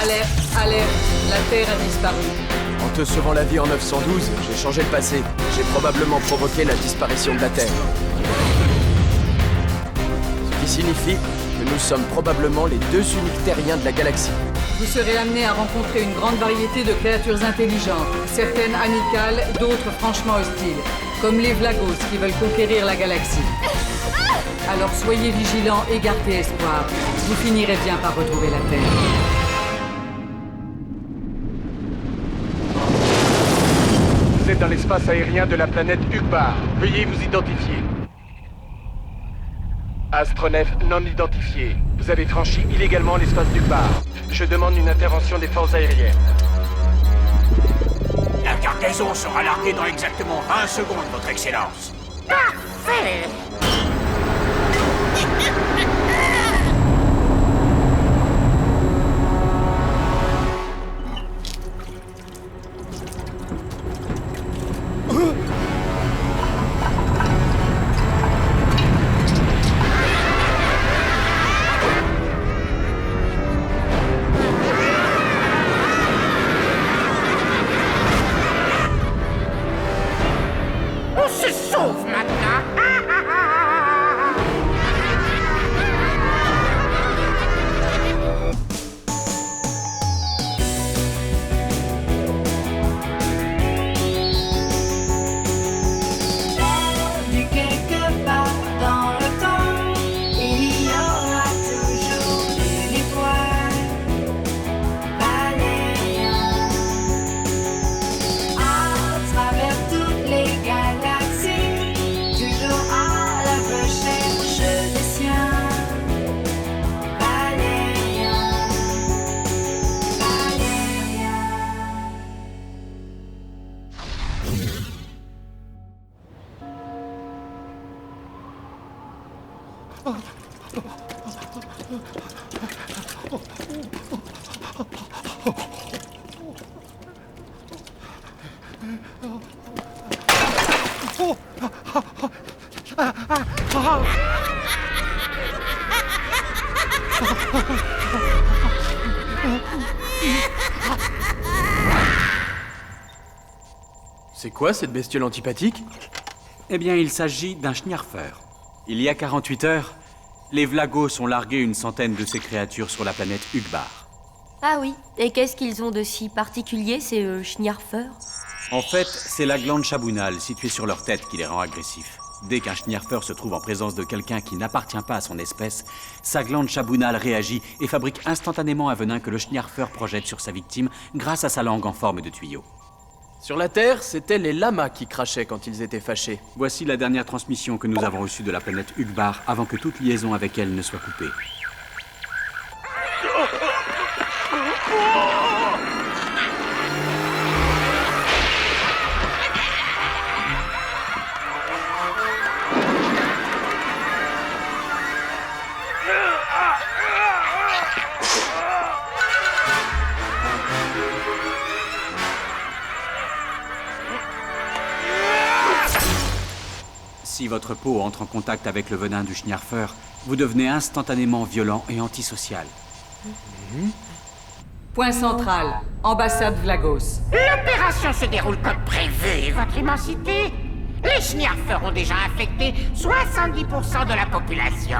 Alerte, alerte, la Terre a disparu. En te sauvant la vie en 912, j'ai changé le passé. J'ai probablement provoqué la disparition de la Terre. Ce qui signifie que nous sommes probablement les deux uniques terriens de la galaxie. Vous serez amené à rencontrer une grande variété de créatures intelligentes, certaines amicales, d'autres franchement hostiles, comme les Vlagos qui veulent conquérir la galaxie. Alors soyez vigilants et gardez espoir. Vous finirez bien par retrouver la Terre. Vous êtes dans l'espace aérien de la planète Ugbar. Veuillez vous identifier. Astronef non identifié. Vous avez franchi illégalement l'espace d'Ugbar. Je demande une intervention des forces aériennes. La cargaison sera larguée dans exactement 20 secondes, Votre Excellence. Parfait. On se sauve maintenant. Perdu quelque part dans le temps, il y aura toujours une étoile balayant à travers toutes les galaxies, toujours à la recherche des siens. Balayant, balayant. C'est quoi cette bestiole antipathique? Eh bien, il s'agit d'un Schniarfer. Il y a 48 heures, les Vlagos ont largué une centaine de ces créatures sur la planète Ugbar. Ah oui, et qu'est-ce qu'ils ont de si particulier, ces Schniarfer? En fait, c'est la glande chabounale située sur leur tête qui les rend agressifs. Dès qu'un Schniarfer se trouve en présence de quelqu'un qui n'appartient pas à son espèce, sa glande chabounale réagit et fabrique instantanément un venin que le Schniarfer projette sur sa victime grâce à sa langue en forme de tuyau. Sur la Terre, c'était les lamas qui crachaient quand ils étaient fâchés. Voici la dernière transmission que nous avons reçue de la planète Ugbar avant que toute liaison avec elle ne soit coupée. Si votre peau entre en contact avec le venin du Schniarfer, vous devenez instantanément violent et antisocial. Point central, ambassade Vlagos. L'opération se déroule comme prévu, Votre Immensité. Les Schniarfers ont déjà infecté 70% de la population.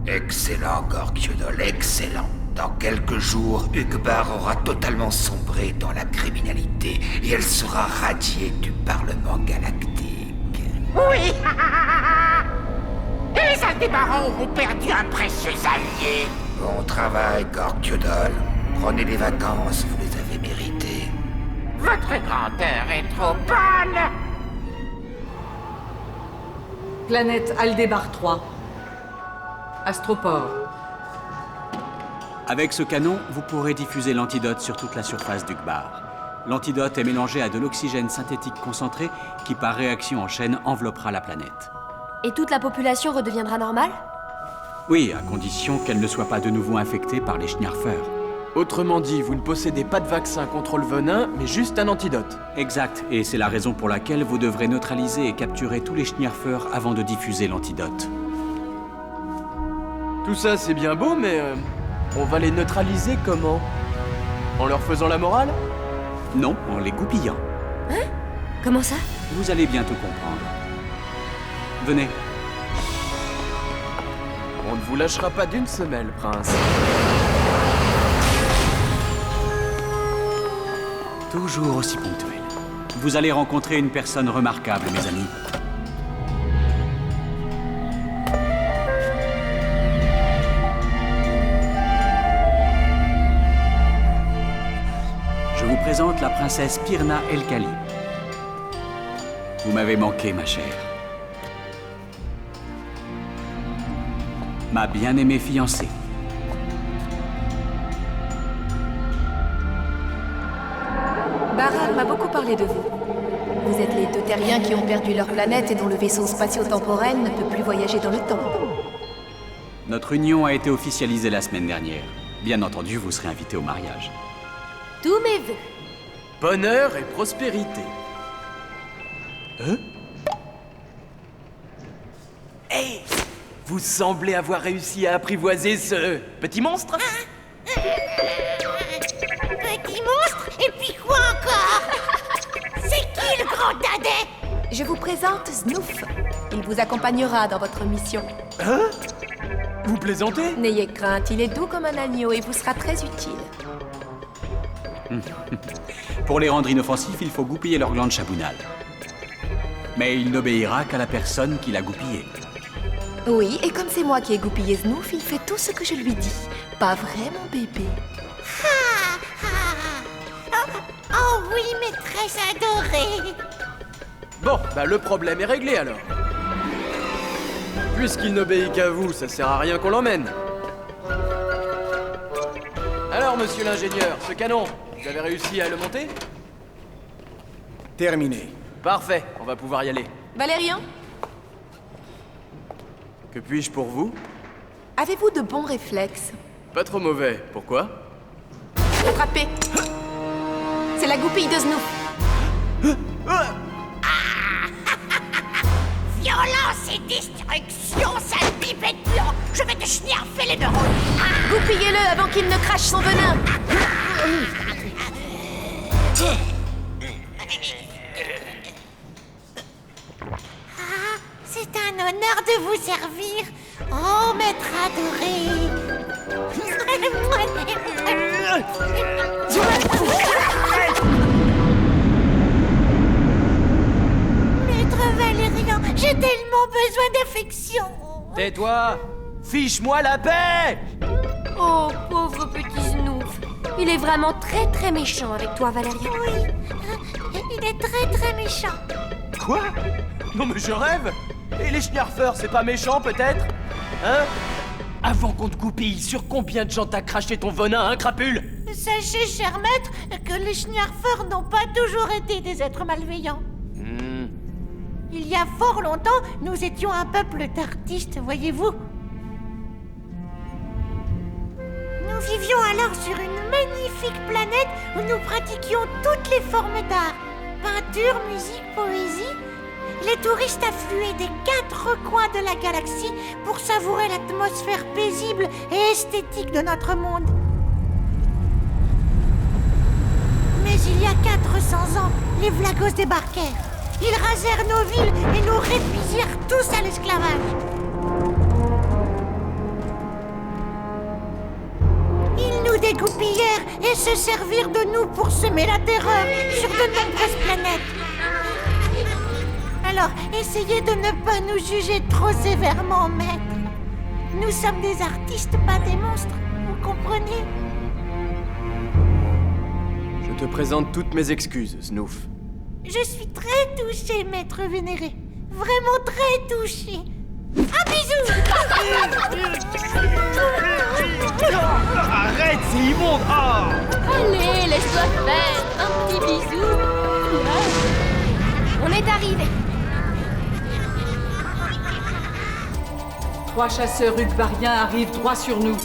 Excellent, Gorkyodol, excellent. Dans quelques jours, Ugbar aura totalement sombré dans la criminalité et elle sera radiée du Parlement galactique. Oui. Et les Aldébarans auront perdu un précieux allié. Bon travail, Gorkyodol. Prenez des vacances, vous les avez méritées. Votre grandeur est trop bonne. Planète Aldébar 3. Astroport. Avec ce canon, vous pourrez diffuser l'antidote sur toute la surface d'Ugbar. L'antidote est mélangé à de l'oxygène synthétique concentré qui, par réaction en chaîne, enveloppera la planète. Et toute la population redeviendra normale? Oui, à condition qu'elle ne soit pas de nouveau infectée par les Schniarfer. Autrement dit, vous ne possédez pas de vaccin contre le venin, mais juste un antidote. Exact, et c'est la raison pour laquelle vous devrez neutraliser et capturer tous les Schniarfer avant de diffuser l'antidote. Tout ça, c'est bien beau, mais on va les neutraliser comment? En leur faisant la morale? Non, en les goupillant. Comment ça? Vous allez bientôt comprendre. Venez. On ne vous lâchera pas d'une semelle, prince. Toujours aussi ponctuel. Vous allez rencontrer une personne remarquable, mes amis. Je vous présente la princesse Pirna El-Khali. Vous m'avez manqué, ma chère. Ma bien-aimée fiancée. Baral m'a beaucoup parlé de vous. Vous êtes les deux terriens qui ont perdu leur planète et dont le vaisseau spatio-temporel ne peut plus voyager dans le temps. Notre union a été officialisée la semaine dernière. Bien entendu, vous serez invité au mariage. Tous mes vœux. Bonheur et prospérité. Hey! Vous semblez avoir réussi à apprivoiser ce petit monstre? Petit monstre? Et puis quoi encore? C'est qui le grand dadais? Je vous présente Snoof. Il vous accompagnera dans votre mission. Hein? Vous plaisantez? N'ayez crainte, il est doux comme un agneau et vous sera très utile. Pour les rendre inoffensifs, il faut goupiller leur glande chabounale. Mais il n'obéira qu'à la personne qui l'a goupillé. Oui, et comme c'est moi qui ai goupillé Snoof, il fait tout ce que je lui dis. Pas vrai, mon bébé? Oh oui, maîtresse adorée. Bon, bah le problème est réglé alors. Puisqu'il n'obéit qu'à vous, ça sert à rien qu'on l'emmène. Alors, monsieur l'ingénieur, ce canon, vous avez réussi à le monter? Terminé. Parfait, on va pouvoir y aller. Valérian, Que puis-je pour vous? avez-vous de bons réflexes? Pas trop mauvais, pourquoi? Attrapez! C'est la goupille de Snoof. Violence et destruction, sale pipette blanc. Je vais te schnierfer les neurones. Goupillez-le avant qu'il ne crache son venin! C'est un honneur de vous servir. Oh, maître adoré. Maître Valérian, j'ai tellement besoin d'affection. Tais-toi! Fiche-moi la paix! Oh, pauvre petit Snoof. Il est vraiment très très méchant avec toi, Valérian. Oui, il est très très méchant. Quoi? Non mais je rêve! Et les schnarfers, c'est pas méchant peut-être? Hein? Avant qu'on te goupille, sur combien de gens t'as craché ton venin, hein, crapule? Sachez, cher maître, que les schnarfers n'ont pas toujours été des êtres malveillants. Il y a fort longtemps, nous étions un peuple d'artistes, voyez-vous. Nous vivions alors sur une magnifique planète où nous pratiquions toutes les formes d'art. Peinture, musique, poésie. Les touristes affluaient des 4 coins de la galaxie pour savourer l'atmosphère paisible et esthétique de notre monde. Mais il y a 400 ans, les Vlagos débarquèrent. Ils rasèrent nos villes et nous réduisirent tous à l'esclavage. Ils nous dégoupillèrent et se servirent de nous pour semer la terreur sur de nombreuses planètes. Alors, essayez de ne pas nous juger trop sévèrement, maître. Nous sommes des artistes, pas des monstres, vous comprenez? Je te présente toutes mes excuses, Snoof. Je suis très touchée, maître vénéré. Vraiment très touchée. Un bisou! Arrête, c'est immonde! Ah! Allez, laisse-toi faire. Un petit bisou. On est arrivé. 3 chasseurs ukbariens arrivent droit sur nous.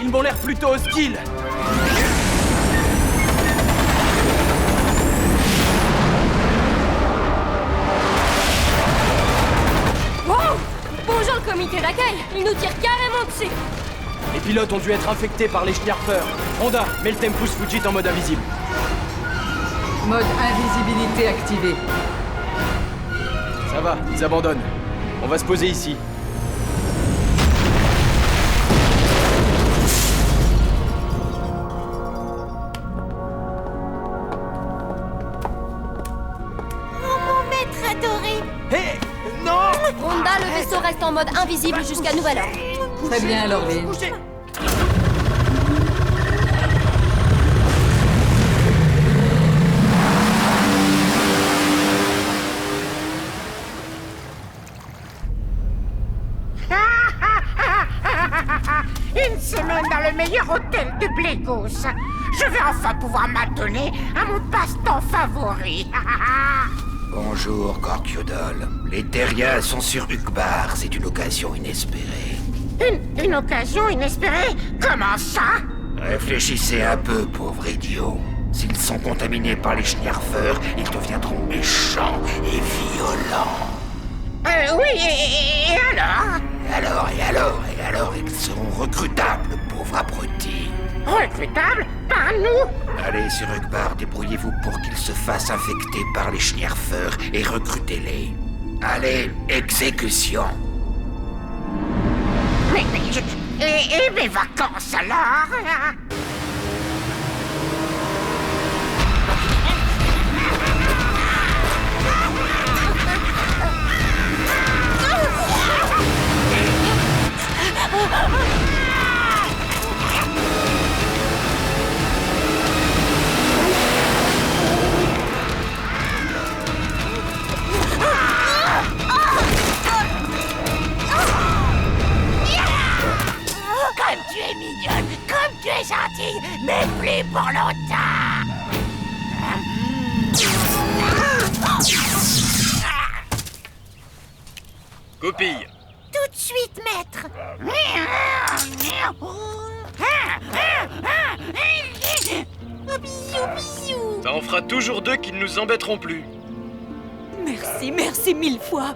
Ils m'ont l'air plutôt hostiles. Wow! Bonjour le comité d'accueil. Il nous tire carrément dessus. Et pilotes ont dû être infectés par les Schniarfers. Honda, mets le Tempus Fugit en mode invisible. Mode invisibilité activé. Ça va, ils abandonnent. On va se poser ici. Oh, mon maître adoré! Hé non! Honda, le vaisseau reste en mode invisible jusqu'à nouvel ordre. Très bien, Laureline. Une semaine dans le meilleur hôtel de Blégos. Je vais enfin pouvoir m'adonner à mon passe-temps favori. Bonjour, Gorkyodol. Les terriens sont sur Uqbar, c'est une occasion inespérée. Une occasion inespérée? Comment ça? Réfléchissez un peu, pauvre idiot. S'ils sont contaminés par les Schniarfers, ils deviendront méchants et violents. Oui, et alors? Et alors, ils seront recrutables, pauvres abrutis. Recrutables? Par nous? Allez sur Uqbar, débrouillez-vous pour qu'ils se fassent infecter par les Schniarfers et recrutez-les. Allez, exécution. Et mes vacances alors? Comme tu es mignonne, comme tu es gentille, mais plus pour longtemps! Copie. Tout de suite, maître! Oh, bisous! Ça en fera toujours deux qui ne nous embêteront plus. Merci mille fois.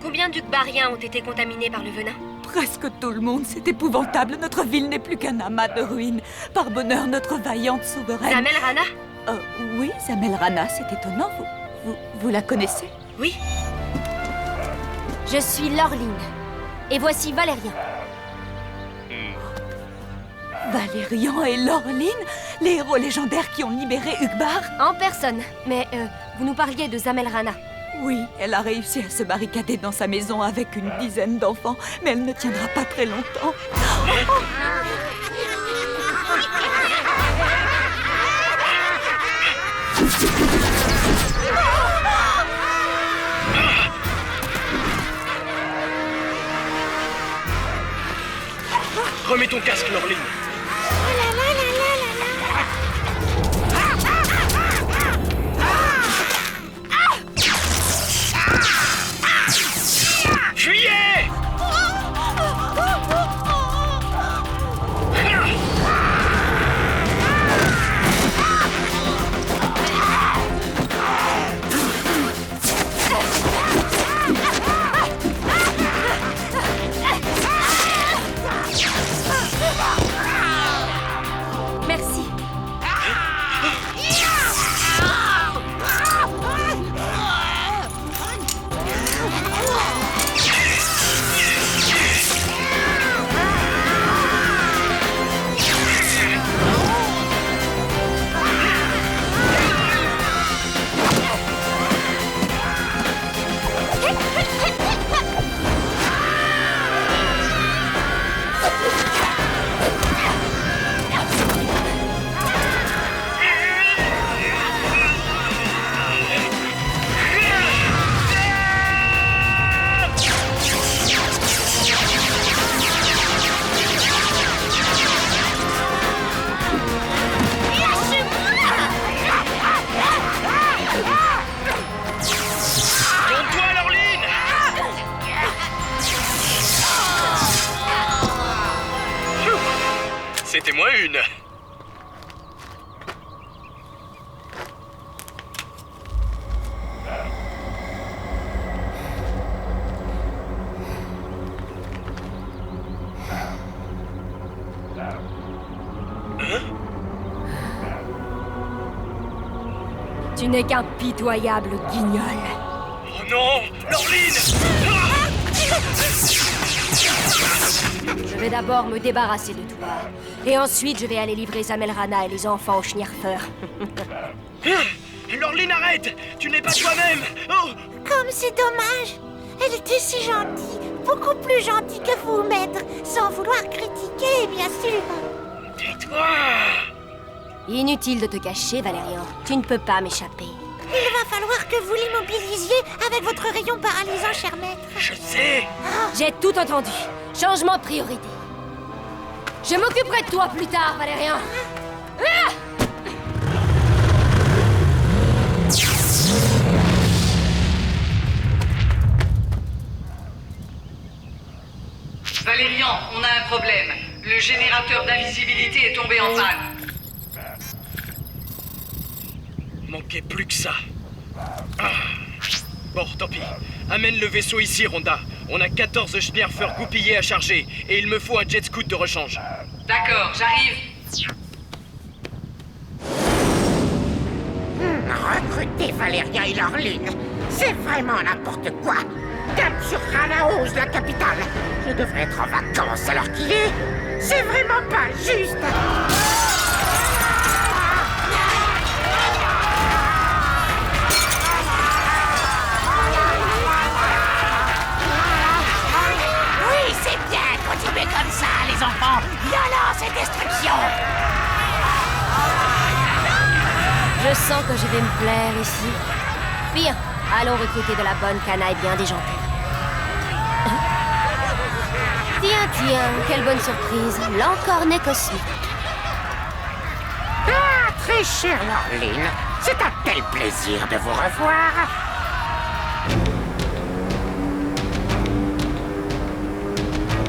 Combien d'Uqbariens ont été contaminés par le venin? Presque tout le monde, c'est épouvantable. Notre ville n'est plus qu'un amas de ruines. Par bonheur, notre vaillante souveraine... Zamel Rana? Oui, Zamel Rana, c'est étonnant. Vous la connaissez? Oui. Je suis Laureline. Et voici Valérien. Valérian et Laureline, les héros légendaires qui ont libéré Uqbar? En personne. Mais vous nous parliez de Zamel Rana. Oui, elle a réussi à se barricader dans sa maison avec une dizaine d'enfants, mais elle ne tiendra pas très longtemps. Remets ton casque, Laureline. Fuyez! Merci. C'était moins une. Tu n'es qu'un pitoyable guignol. Oh non, Laureline! Je vais d'abord me débarrasser de toi. Et ensuite, je vais aller livrer Zamelrana et les enfants au Schnierfer. Laureline, arrête! Tu n'es pas toi-même! Oh! Comme c'est dommage. Elle était si gentille. Beaucoup plus gentille que vous, maître. Sans vouloir critiquer, bien sûr. Tais-toi! Inutile de te cacher, Valérian. Tu ne peux pas m'échapper. Il va falloir que vous l'immobilisiez avec votre rayon paralysant, cher maître. Je sais! J'ai tout entendu. Changement de priorité. Je m'occuperai de toi plus tard, Valérian. Ah! Valérian, on a un problème. Le générateur d'invisibilité est tombé en panne. Manquait plus que ça. Ah. Bon, tant pis. Amène le vaisseau ici, Rhonda. On a 14 Schnierfer goupillés à charger, et il me faut un jet scout de rechange. D'accord, j'arrive. Recruter Valérian et Laureline, c'est vraiment n'importe quoi. Cap sur Ranaos, la capitale. Je devrais être en vacances alors qu'il est. C'est vraiment pas juste. Oui, c'est bien. Continuez comme ça, les enfants. Violence et destruction. Je sens que je vais me plaire ici. Bien, allons recruter de la bonne canaille bien déjantée. Tiens, quelle bonne surprise. L'encornet cosmique. Ah, très chère Laureline, c'est un tel plaisir de vous revoir.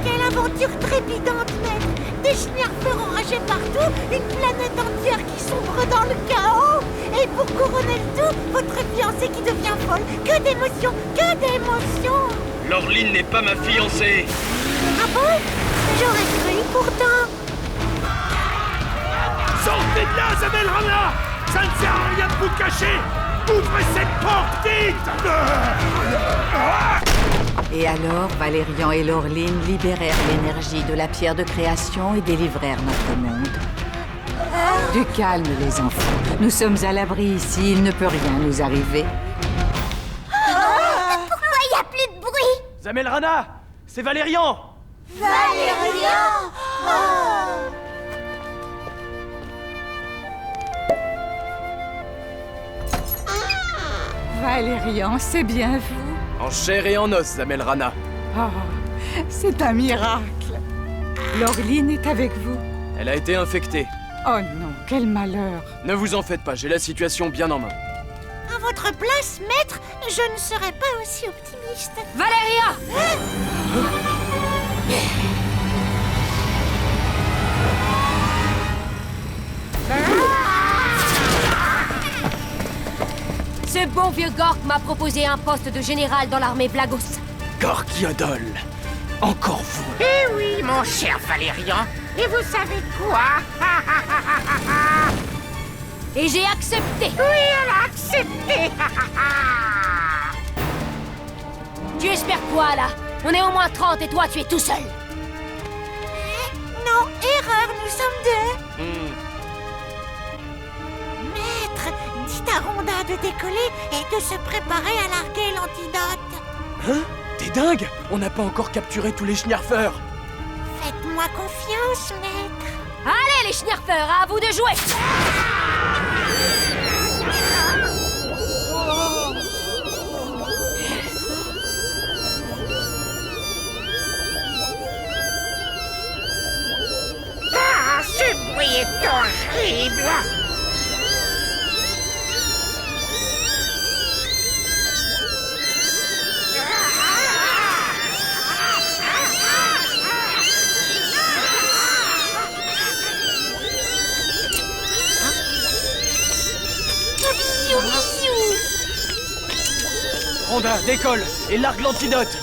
Quelle aventure trépidante, maître. Des Schnierfer enragés partout, une planète entière qui sombre dans le chaos. Et pour couronner le tout, votre fiancée qui devient folle. Que d'émotions, que d'émotions. Laureline n'est pas ma fiancée. Ah bon? J'aurais cru pourtant. Sortez de là, Zamelrana! Ça ne sert à rien de vous cacher! Ouvrez cette porte, vite! Et alors, Valérian et Laureline libérèrent l'énergie de la pierre de création et délivrèrent notre monde. Du calme, les enfants. Nous sommes à l'abri ici, il ne peut rien nous arriver. Pourquoi il n'y a plus de bruit? Zamelrana! C'est Valérian! Valérian! Valérian, c'est bien vous. En chair et en os, Zamelrana. Oh, c'est un miracle. Laureline est avec vous. Elle a été infectée. Oh non, quel malheur. Ne vous en faites pas, j'ai la situation bien en main. À votre place, maître, je ne serais pas aussi optimiste. Valéria! Ce bon vieux Gork m'a proposé un poste de général dans l'armée Vlagos. Gorkiodol, encore vous. Eh oui, mon cher Valérian. Et vous savez quoi? Et j'ai accepté. Oui, elle a accepté. Tu espères quoi, là? On est au moins 30 et toi, tu es tout seul. Non, erreur, nous sommes 2. Maître, dites à Rhonda de décoller et de se préparer à larguer l'antidote. Hein? T'es dingue? On n'a pas encore capturé tous les Schnierfer. Faites-moi confiance, maître. Allez, les Schnierfer, à vous de jouer. Ah, ce bruit est horrible. Rhonda, décolle et largue l'antidote.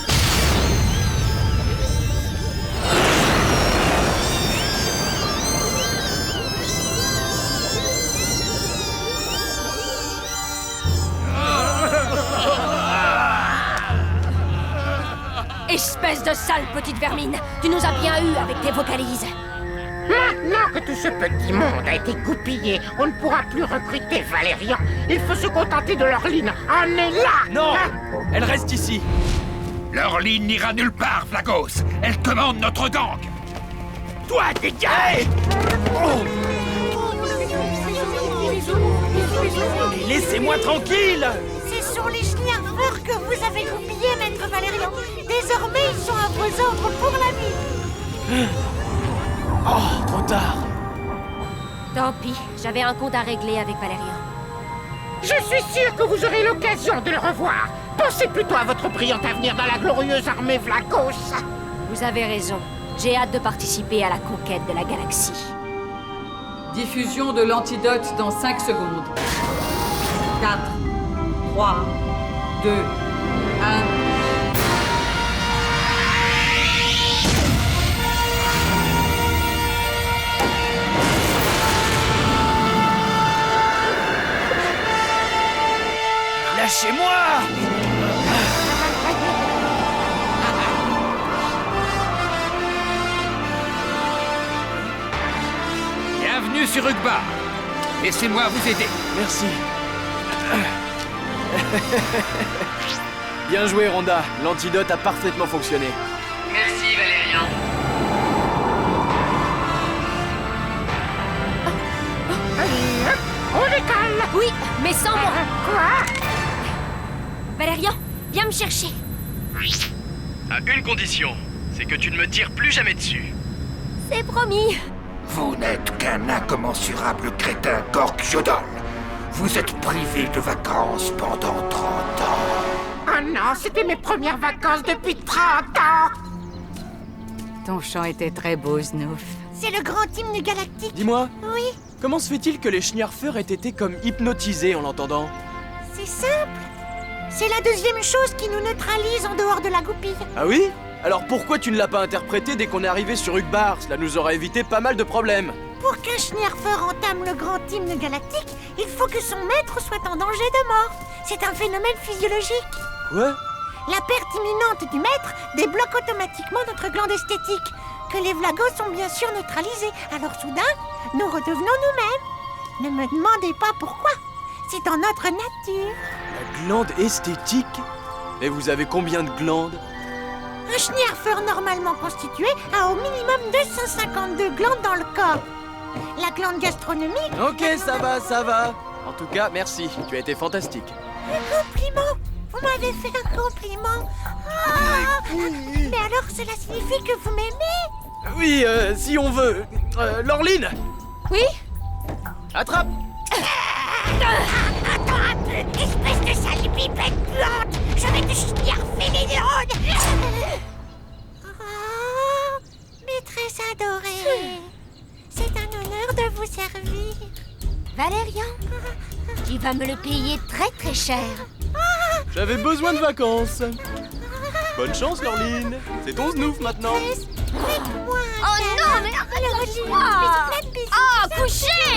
Espèce de sale petite vermine! Tu nous as bien eu avec tes vocalises! Maintenant que tout ce petit monde a été goupillé, on ne pourra plus recruter Valérian. Il faut se contenter de Laureline. On est là! Non! Hein? Elle reste ici. Laureline n'ira nulle part, Flagos. Elle commande notre gang. Toi, dégage! Laissez-moi tranquille! Ce sont les Schniarfers que vous avez goupillés, maître Valérian. Désormais, ils sont à vos ordres pour la vie. Oh, trop tard. Tant pis, j'avais un compte à régler avec Valérian. Je suis sûr que vous aurez l'occasion de le revoir. Pensez plutôt à votre brillant avenir dans la glorieuse armée Vlagos. Vous avez raison. J'ai hâte de participer à la conquête de la galaxie. Diffusion de l'antidote dans 5 secondes. 4, 3, 2, 1... Lâchez-moi! Bienvenue sur Ugbar. Laissez-moi vous aider. Merci. Bien joué, Rhonda. L'antidote a parfaitement fonctionné. Merci, Valérian. Allez, hop, on décolle. Oui, mais sans moi. Quoi? Valérian, viens me chercher. À une condition, c'est que tu ne me tires plus jamais dessus. C'est promis. Vous n'êtes qu'un incommensurable crétin Gork-Jodol. Vous êtes privé de vacances pendant 30 ans. Oh non, c'était mes premières vacances depuis 30 ans. Ton chant était très beau, Snoof. C'est le grand hymne galactique. Dis-moi, Oui, comment se fait-il que les Schniarfers aient été comme hypnotisés en l'entendant? c'est simple. C'est la deuxième chose qui nous neutralise en dehors de la goupille. Ah oui? Alors pourquoi tu ne l'as pas interprété dès qu'on est arrivé sur Ugbar? Cela nous aurait évité pas mal de problèmes. Pour qu'un Schniarfer entame le grand hymne galactique, il faut que son maître soit en danger de mort. C'est un phénomène physiologique. Quoi? La perte imminente du maître débloque automatiquement notre glande esthétique, que les Vlagos ont bien sûr neutralisé. Alors soudain, nous redevenons nous-mêmes. Ne me demandez pas pourquoi. C'est dans notre nature. La glande esthétique? Et vous avez combien de glandes? Un Schniarfer normalement constitué a au minimum 252 glandes dans le corps. La glande gastronomique... Ok, ça va, ça va. En tout cas, merci. Tu as été fantastique. Un compliment. Vous m'avez fait un compliment. Ah, mais alors cela signifie que vous m'aimez? Oui, si on veut. Laureline! Oui? Attrape! Attends un peu, espèce de sale pipette puante. Je vais te Schniarfer les neurones. Oh, maîtresse adorée. C'est un honneur de vous servir. Valérian, tu vas me le payer très très cher. J'avais besoin de vacances. Bonne chance, Laureline. C'est ton Snoof maintenant. Faites-moi un Oh non, mais câlin. arrête-moi! Plein de bisous. Ah, couchez!